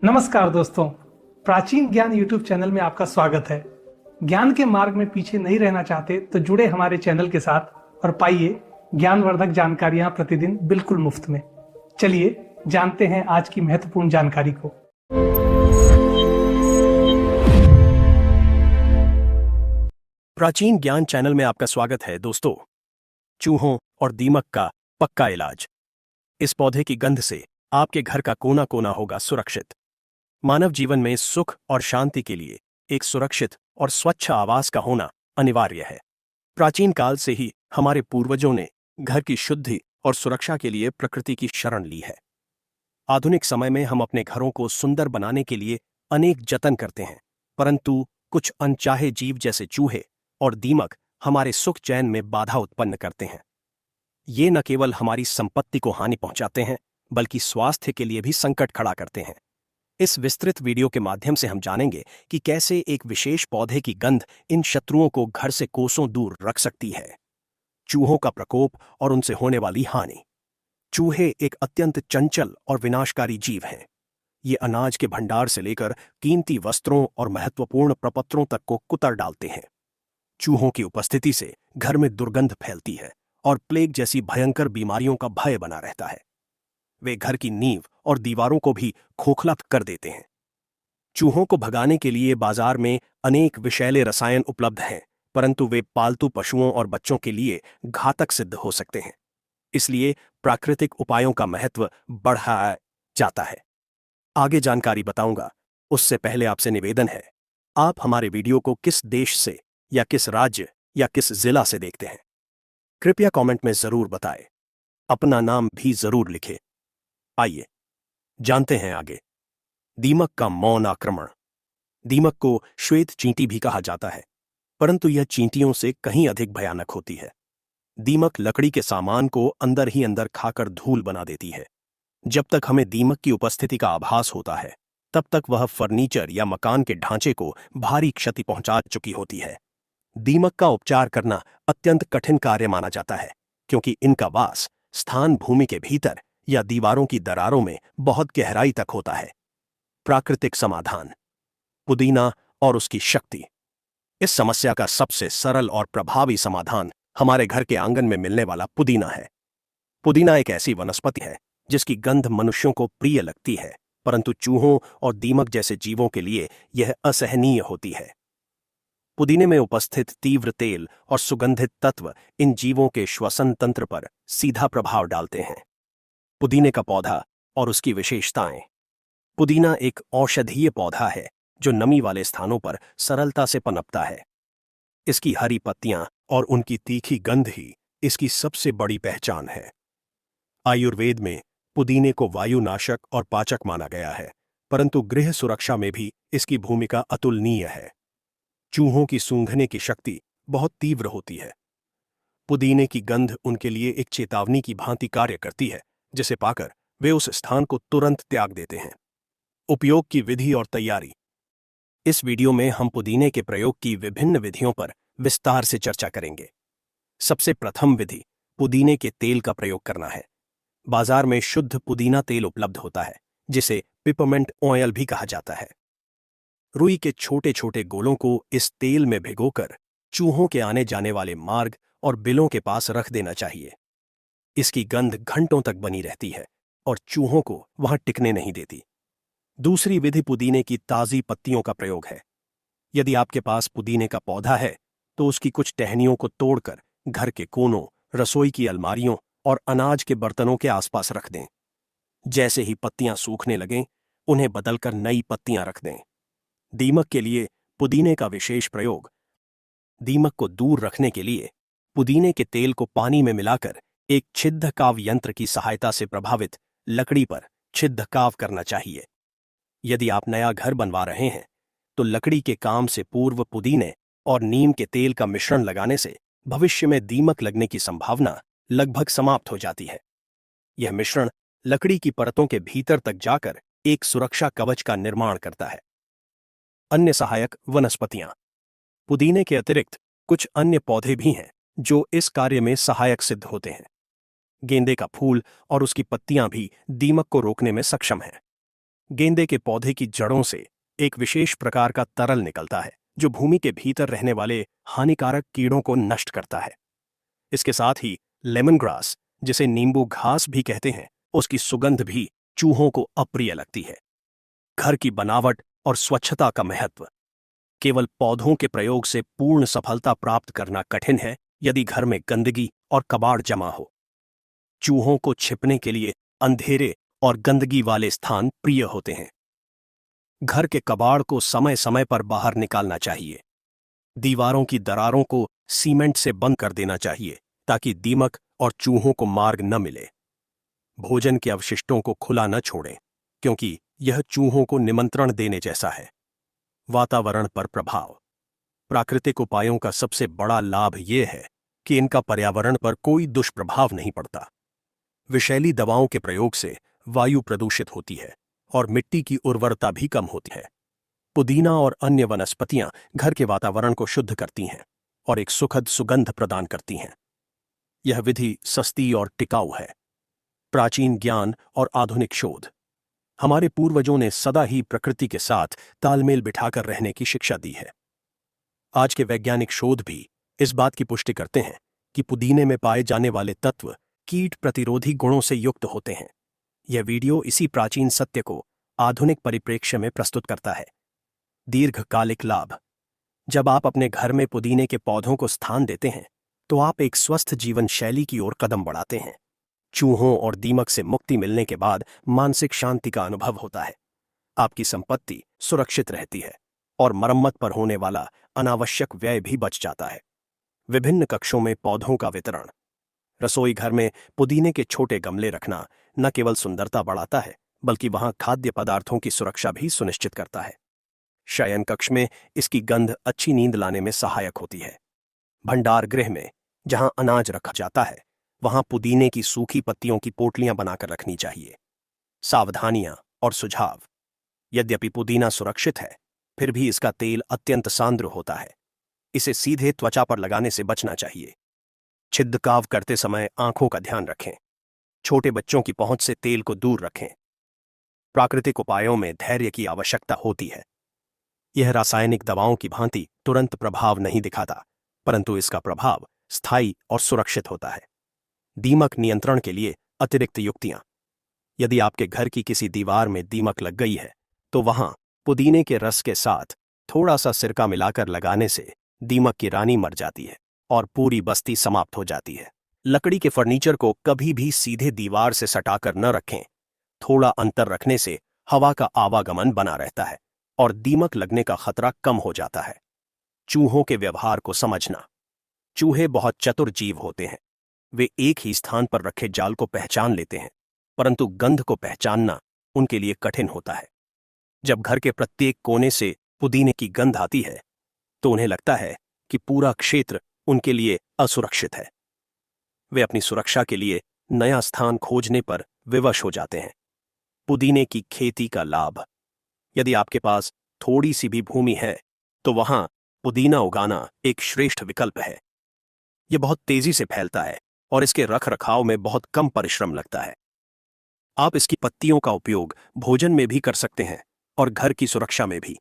नमस्कार दोस्तों। प्राचीन ज्ञान यूट्यूब चैनल में आपका स्वागत है। ज्ञान के मार्ग में पीछे नहीं रहना चाहते तो जुड़े हमारे चैनल के साथ और पाइए ज्ञानवर्धक जानकारियां प्रतिदिन बिल्कुल मुफ्त में। चलिए जानते हैं आज की महत्वपूर्ण जानकारी को। प्राचीन ज्ञान चैनल में आपका स्वागत है दोस्तों। चूहों और दीमक का पक्का इलाज। इस पौधे की गंध से आपके घर का कोना कोना होगा सुरक्षित। मानव जीवन में सुख और शांति के लिए एक सुरक्षित और स्वच्छ आवास का होना अनिवार्य है। प्राचीन काल से ही हमारे पूर्वजों ने घर की शुद्धि और सुरक्षा के लिए प्रकृति की शरण ली है। आधुनिक समय में हम अपने घरों को सुंदर बनाने के लिए अनेक जतन करते हैं, परंतु कुछ अनचाहे जीव जैसे चूहे और दीमक हमारे सुख चैन में बाधा उत्पन्न करते हैं। ये न केवल हमारी संपत्ति को हानि पहुंचाते हैं, बल्कि स्वास्थ्य के लिए भी संकट खड़ा करते हैं। इस विस्तृत वीडियो के माध्यम से हम जानेंगे कि कैसे एक विशेष पौधे की गंध इन शत्रुओं को घर से कोसों दूर रख सकती है। चूहों का प्रकोप और उनसे होने वाली हानि। चूहे एक अत्यंत चंचल और विनाशकारी जीव हैं। ये अनाज के भंडार से लेकर कीमती वस्त्रों और महत्वपूर्ण प्रपत्रों तक को कुतर डालते हैं। चूहों की उपस्थिति से घर में दुर्गंध फैलती है और प्लेग जैसी भयंकर बीमारियों का भय बना रहता है। वे घर की नींव और दीवारों को भी खोखला कर देते हैं। चूहों को भगाने के लिए बाजार में अनेक विषैले रसायन उपलब्ध हैं, परंतु वे पालतू पशुओं और बच्चों के लिए घातक सिद्ध हो सकते हैं। इसलिए प्राकृतिक उपायों का महत्व बढ़ाया जाता है। आगे जानकारी बताऊंगा, उससे पहले आपसे निवेदन है, आप हमारे वीडियो को किस देश से या किस राज्य या किस जिला से देखते हैं, कृपया कमेंट में जरूर बताएं। अपना नाम भी जरूर लिखें। आइए जानते हैं आगे। दीमक का मौन आक्रमण। दीमक को श्वेत चींटी भी कहा जाता है, परंतु यह चींटियों से कहीं अधिक भयानक होती है। दीमक लकड़ी के सामान को अंदर ही अंदर खाकर धूल बना देती है। जब तक हमें दीमक की उपस्थिति का आभास होता है, तब तक वह फर्नीचर या मकान के ढांचे को भारी क्षति पहुंचा चुकी होती है। दीमक का उपचार करना अत्यंत कठिन कार्य माना जाता है, क्योंकि इनका वास स्थान भूमि के भीतर या दीवारों की दरारों में बहुत गहराई तक होता है। प्राकृतिक समाधान। पुदीना और उसकी शक्ति। इस समस्या का सबसे सरल और प्रभावी समाधान हमारे घर के आंगन में मिलने वाला पुदीना है। पुदीना एक ऐसी वनस्पति है जिसकी गंध मनुष्यों को प्रिय लगती है, परंतु चूहों और दीमक जैसे जीवों के लिए यह असहनीय होती है। पुदीने में उपस्थित तीव्र तेल और सुगंधित तत्व इन जीवों के श्वसन तंत्र पर सीधा प्रभाव डालते हैं। पुदीने का पौधा और उसकी विशेषताएं। पुदीना एक औषधीय पौधा है जो नमी वाले स्थानों पर सरलता से पनपता है। इसकी हरी पत्तियां और उनकी तीखी गंध ही इसकी सबसे बड़ी पहचान है। आयुर्वेद में पुदीने को वायुनाशक और पाचक माना गया है, परंतु गृह सुरक्षा में भी इसकी भूमिका अतुलनीय है। चूहों की सूंघने की शक्ति बहुत तीव्र होती है। पुदीने की गंध उनके लिए एक चेतावनी की भांति कार्य करती है, जिसे पाकर वे उस स्थान को तुरंत त्याग देते हैं। उपयोग की विधि और तैयारी। इस वीडियो में हम पुदीने के प्रयोग की विभिन्न विधियों पर विस्तार से चर्चा करेंगे। सबसे प्रथम विधि पुदीने के तेल का प्रयोग करना है। बाजार में शुद्ध पुदीना तेल उपलब्ध होता है, जिसे पिपरमेंट ऑयल भी कहा जाता है। रुई के छोटे छोटे गोलों को इस तेल में भिगोकर चूहों के आने जाने वाले मार्ग और बिलों के पास रख देना चाहिए। इसकी गंध घंटों तक बनी रहती है और चूहों को वहां टिकने नहीं देती। दूसरी विधि पुदीने की ताजी पत्तियों का प्रयोग है। यदि आपके पास पुदीने का पौधा है, तो उसकी कुछ टहनियों को तोड़कर घर के कोनों, रसोई की अलमारियों और अनाज के बर्तनों के आसपास रख दें। जैसे ही पत्तियां सूखने लगें, उन्हें बदलकर नई पत्तियां रख दें। दीमक के लिए पुदीने का विशेष प्रयोग। दीमक को दूर रखने के लिए पुदीने के तेल को पानी में मिलाकर एक छिद्रकाव यंत्र की सहायता से प्रभावित लकड़ी पर छिद्रकाव करना चाहिए। यदि आप नया घर बनवा रहे हैं, तो लकड़ी के काम से पूर्व पुदीने और नीम के तेल का मिश्रण लगाने से भविष्य में दीमक लगने की संभावना लगभग समाप्त हो जाती है। यह मिश्रण लकड़ी की परतों के भीतर तक जाकर एक सुरक्षा कवच का निर्माण करता है। अन्य सहायक वनस्पतियां। पुदीने के अतिरिक्त कुछ अन्य पौधे भी हैं जो इस कार्य में सहायक सिद्ध होते हैं। गेंदे का फूल और उसकी पत्तियां भी दीमक को रोकने में सक्षम हैं। गेंदे के पौधे की जड़ों से एक विशेष प्रकार का तरल निकलता है जो भूमि के भीतर रहने वाले हानिकारक कीड़ों को नष्ट करता है। इसके साथ ही लेमन ग्रास, जिसे नींबू घास भी कहते हैं, उसकी सुगंध भी चूहों को अप्रिय लगती है। घर की बनावट और स्वच्छता का महत्व। केवल पौधों के प्रयोग से पूर्ण सफलता प्राप्त करना कठिन है यदि घर में गंदगी और कबाड़ जमा हो। चूहों को छिपने के लिए अंधेरे और गंदगी वाले स्थान प्रिय होते हैं। घर के कबाड़ को समय समय पर बाहर निकालना चाहिए। दीवारों की दरारों को सीमेंट से बंद कर देना चाहिए ताकि दीमक और चूहों को मार्ग न मिले। भोजन के अवशिष्टों को खुला न छोड़ें, क्योंकि यह चूहों को निमंत्रण देने जैसा है। वातावरण पर प्रभाव। प्राकृतिक उपायों का सबसे बड़ा लाभ यह है कि इनका पर्यावरण पर कोई दुष्प्रभाव नहीं पड़ता। विषैली दवाओं के प्रयोग से वायु प्रदूषित होती है और मिट्टी की उर्वरता भी कम होती है। पुदीना और अन्य वनस्पतियां घर के वातावरण को शुद्ध करती हैं और एक सुखद सुगंध प्रदान करती हैं। यह विधि सस्ती और टिकाऊ है। प्राचीन ज्ञान और आधुनिक शोध। हमारे पूर्वजों ने सदा ही प्रकृति के साथ तालमेल बिठाकर रहने की शिक्षा दी है। आज के वैज्ञानिक शोध भी इस बात की पुष्टि करते हैं कि पुदीने में पाए जाने वाले तत्व कीट प्रतिरोधी गुणों से युक्त होते हैं। यह वीडियो इसी प्राचीन सत्य को आधुनिक परिप्रेक्ष्य में प्रस्तुत करता है। दीर्घकालिक लाभ। जब आप अपने घर में पुदीने के पौधों को स्थान देते हैं तो आप एक स्वस्थ जीवन शैली की ओर कदम बढ़ाते हैं। चूहों और दीमक से मुक्ति मिलने के बाद मानसिक शांति का अनुभव होता है। आपकी संपत्ति सुरक्षित रहती है और मरम्मत पर होने वाला अनावश्यक व्यय भी बच जाता है। विभिन्न कक्षों में पौधों का वितरण। रसोई घर में पुदीने के छोटे गमले रखना न केवल सुंदरता बढ़ाता है बल्कि वहां खाद्य पदार्थों की सुरक्षा भी सुनिश्चित करता है। शयन कक्ष में इसकी गंध अच्छी नींद लाने में सहायक होती है। भंडार गृह में जहां अनाज रखा जाता है वहां पुदीने की सूखी पत्तियों की पोटलियां बनाकर रखनी चाहिए। सावधानियां और सुझाव। यद्यपि पुदीना सुरक्षित है, फिर भी इसका तेल अत्यंत सांद्र होता है। इसे सीधे त्वचा पर लगाने से बचना चाहिए। छिदकाव करते समय आंखों का ध्यान रखें। छोटे बच्चों की पहुंच से तेल को दूर रखें। प्राकृतिक उपायों में धैर्य की आवश्यकता होती है। यह रासायनिक दवाओं की भांति तुरंत प्रभाव नहीं दिखाता, परंतु इसका प्रभाव स्थायी और सुरक्षित होता है। दीमक नियंत्रण के लिए अतिरिक्त युक्तियां। यदि आपके घर की किसी दीवार में दीमक लग गई है तो वहां पुदीने के रस के साथ थोड़ा सा सिरका मिलाकर लगाने से दीमक की रानी मर जाती है और पूरी बस्ती समाप्त हो जाती है। लकड़ी के फर्नीचर को कभी भी सीधे दीवार से सटाकर न रखें। थोड़ा अंतर रखने से हवा का आवागमन बना रहता है और दीमक लगने का खतरा कम हो जाता है। चूहों के व्यवहार को समझना। चूहे बहुत चतुर जीव होते हैं। वे एक ही स्थान पर रखे जाल को पहचान लेते हैं, परंतु गंध को पहचानना उनके लिए कठिन होता है। जब घर के प्रत्येक कोने से पुदीने की गंध आती है तो उन्हें लगता है कि पूरा क्षेत्र उनके लिए असुरक्षित है। वे अपनी सुरक्षा के लिए नया स्थान खोजने पर विवश हो जाते हैं। पुदीने की खेती का लाभ। यदि आपके पास थोड़ी सी भी भूमि है तो वहां पुदीना उगाना एक श्रेष्ठ विकल्प है। यह बहुत तेजी से फैलता है और इसके रखरखाव में बहुत कम परिश्रम लगता है। आप इसकी पत्तियों का उपयोग भोजन में भी कर सकते हैं और घर की सुरक्षा में भी।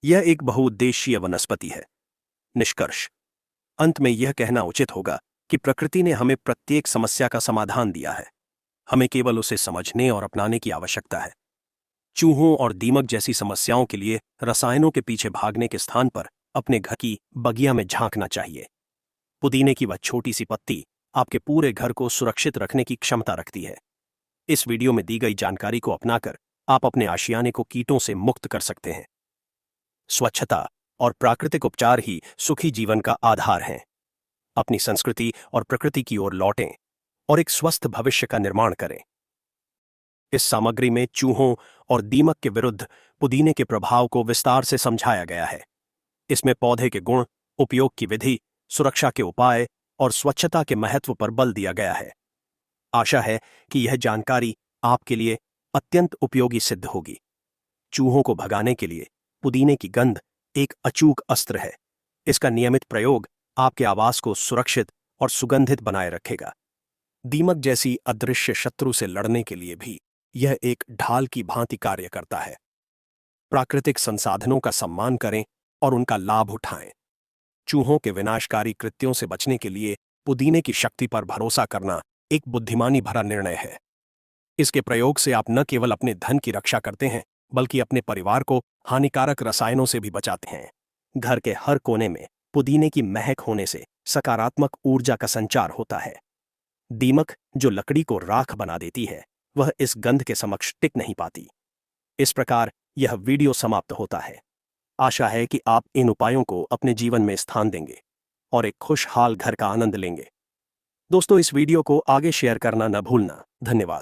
यह एक बहुउद्देशीय वनस्पति है। निष्कर्ष। अंत में यह कहना उचित होगा कि प्रकृति ने हमें प्रत्येक समस्या का समाधान दिया है। हमें केवल उसे समझने और अपनाने की आवश्यकता है। चूहों और दीमक जैसी समस्याओं के लिए रसायनों के पीछे भागने के स्थान पर अपने घर की बगिया में झांकना चाहिए। पुदीने की वह छोटी सी पत्ती आपके पूरे घर को सुरक्षित रखने की क्षमता रखती है। इस वीडियो में दी गई जानकारी को अपनाकर आप अपने आशियाने को कीटों से मुक्त कर सकते हैं। स्वच्छता और प्राकृतिक उपचार ही सुखी जीवन का आधार हैं। अपनी संस्कृति और प्रकृति की ओर लौटें और एक स्वस्थ भविष्य का निर्माण करें। इस सामग्री में चूहों और दीमक के विरुद्ध पुदीने के प्रभाव को विस्तार से समझाया गया है। इसमें पौधे के गुण, उपयोग की विधि, सुरक्षा के उपाय और स्वच्छता के महत्व पर बल दिया गया है। आशा है कि यह जानकारी आपके लिए अत्यंत उपयोगी सिद्ध होगी। चूहों को भगाने के लिए पुदीने की गंध एक अचूक अस्त्र है। इसका नियमित प्रयोग आपके आवास को सुरक्षित और सुगंधित बनाए रखेगा। दीमक जैसी अदृश्य शत्रु से लड़ने के लिए भी यह एक ढाल की भांति कार्य करता है। प्राकृतिक संसाधनों का सम्मान करें और उनका लाभ उठाएं। चूहों के विनाशकारी कृत्यों से बचने के लिए पुदीने की शक्ति पर भरोसा करना एक बुद्धिमानी भरा निर्णय है। इसके प्रयोग से आप न केवल अपने धन की रक्षा करते हैं, बल्कि अपने परिवार को हानिकारक रसायनों से भी बचाते हैं। घर के हर कोने में पुदीने की महक होने से सकारात्मक ऊर्जा का संचार होता है। दीमक, जो लकड़ी को राख बना देती है, वह इस गंध के समक्ष टिक नहीं पाती। इस प्रकार यह वीडियो समाप्त होता है। आशा है कि आप इन उपायों को अपने जीवन में स्थान देंगे और एक खुशहाल घर का आनंद लेंगे। दोस्तों, इस वीडियो को आगे शेयर करना न भूलना। धन्यवाद।